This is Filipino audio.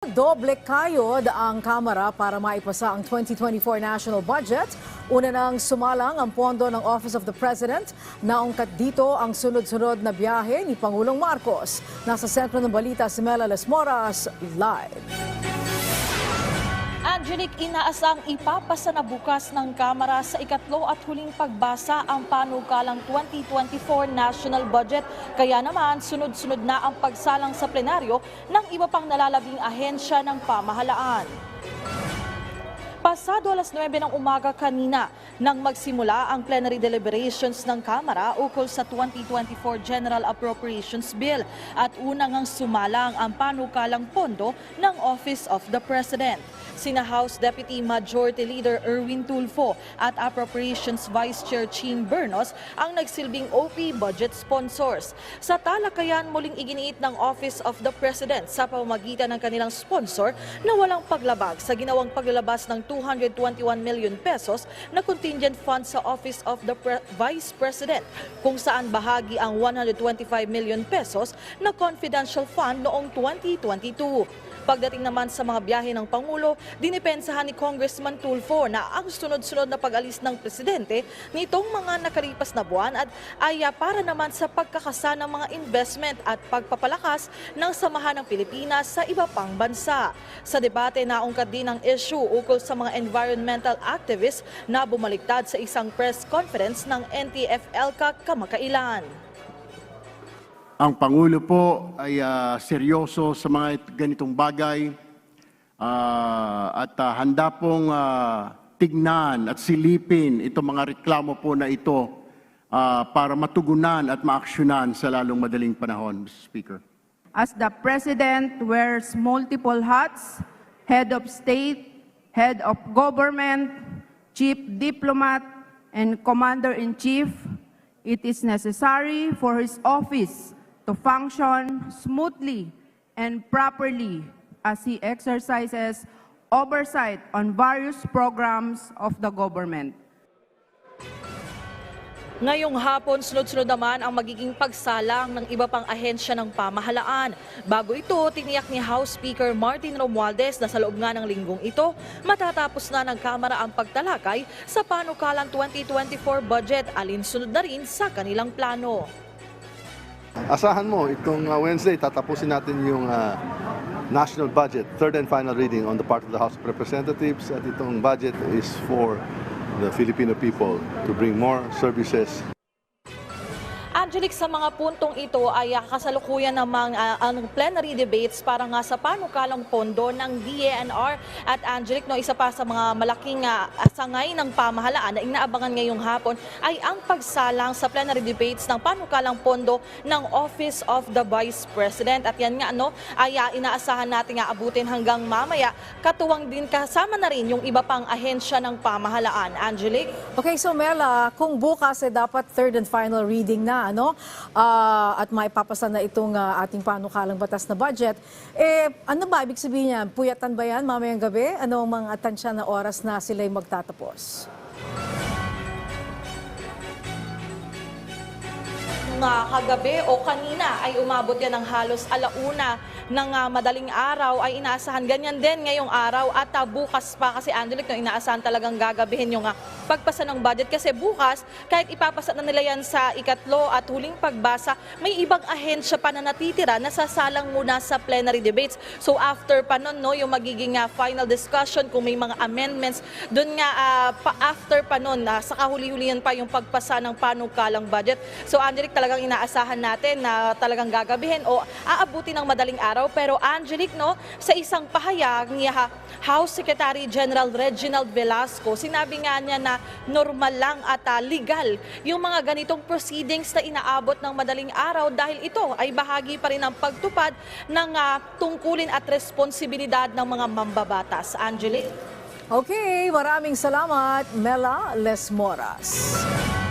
Doble kayod ang Kamara para maipasa ang 2024 national budget. Una nang sumalang ang pondo ng Office of the President. Naungkat dito ang sunod-sunod na biyahe ni Pangulong Marcos. Nasa sentro ng balita si Mela Lesmoras, live. Angelic, inaasang ipapasa na bukas ng Kamara sa ikatlo at huling pagbasa ang panukalang 2024 national budget. Kaya naman, sunod-sunod na ang pagsalang sa plenaryo ng iba pang nalalabing ahensya ng pamahalaan. Pasado alas 9 ng umaga kanina nang magsimula ang plenary deliberations ng Kamara ukol sa 2024 General Appropriations Bill at unang ang sumalang ang panukalang pondo ng Office of the President. Sina House Deputy Majority Leader Erwin Tulfo at Appropriations Vice Chair Ching Bernos ang nagsilbing OP budget sponsors. Sa talakayan, muling iginiit ng Office of the President sa pamamagitan ng kanilang sponsor na walang paglabag sa ginawang paglalabas ng 221 million pesos na contingent fund sa Office of the Vice President, kung saan bahagi ang 125 million pesos na confidential fund noong 2022. Pagdating naman sa mga biyahe ng Pangulo, dinipensahan ni Congressman Tulfo na ang sunod-sunod na pag-alis ng Presidente nitong mga nakalipas na buwan ay para naman sa pagkakasa ng mga investment at pagpapalakas ng samahan ng Pilipinas sa iba pang bansa. Sa debate, naungkat din ang issue ukol sa mga environmental activists na bumaliktad sa isang press conference ng NTF-ELCA kamakailan. Ang Pangulo po ay seryoso sa mga ganitong bagay at handa pong tignan at silipin itong mga reklamo po na ito para matugunan at maaksyonan sa lalong madaling panahon, Mr. Speaker. As the President wears multiple hats, head of state, head of government, chief diplomat, and commander-in-chief, it is necessary for his office to function smoothly and properly as he exercises oversight on various programs of the government. Ngayong hapon, sunod-sunod naman ang magiging pagsalang ng iba pang ahensya ng pamahalaan. Bago ito, tiniyak ni House Speaker Martin Romualdez na sa loob nga ng linggong ito, matatapos na ng Kamara ang pagtalakay sa panukalang 2024 budget, alinsunod na rin sa kanilang plano. Asahan mo, itong Wednesday, tatapusin natin yung national budget, third and final reading on the part of the House of Representatives. At itong budget is for the Filipino people to bring more services. Angelic, sa mga puntong ito ay kasalukuyan namang ang plenary debates para nga sa panukalang pondo ng DENR. At Angelic, isa pa sa mga malaking sangay ng pamahalaan na inaabangan ngayong hapon ay ang pagsalang sa plenary debates ng panukalang pondo ng Office of the Vice President. At yan nga ay inaasahan natin abutin hanggang mamaya. Katuwang din kasama na rin yung iba pang ahensya ng pamahalaan. Angelic? Okay, so Mela, kung bukas dapat third and final reading na, at maipapasa na itong ating panukalang batas na budget, ano ba ibig sabihin niya? Puyatan ba yan mamayang gabi? Ano ang mga tansya na oras na sila'y magtatapos? Kagabi o kanina ay umabot yan ng halos alauna ng madaling araw, ay inaasahan ganyan din ngayong araw at bukas pa, kasi Angelic, inaasahan talagang gagabihin yung pagpasa ng budget, kasi bukas kahit ipapasa na nila yan sa ikatlo at huling pagbasa, may ibang ahensya pa na natitira na sasalang muna sa plenary debates. So after pa nun, yung magiging final discussion kung may mga amendments doon nga, after pa nun, sa kahuli-hulihan pa yung pagpasa ng panukalang budget. So Angelic, talagang inaasahan natin na talagang gagabihin o aabuti ng madaling araw. Pero Angelic, sa isang pahayag ni House Secretary General Reginald Velasco, sinabi nga niya na normal lang at legal yung mga ganitong proceedings na inaabot ng madaling araw dahil ito ay bahagi pa rin ng pagtupad ng tungkulin at responsibilidad ng mga mambabatas. Angelic? Okay, maraming salamat, Mela Lesmoras.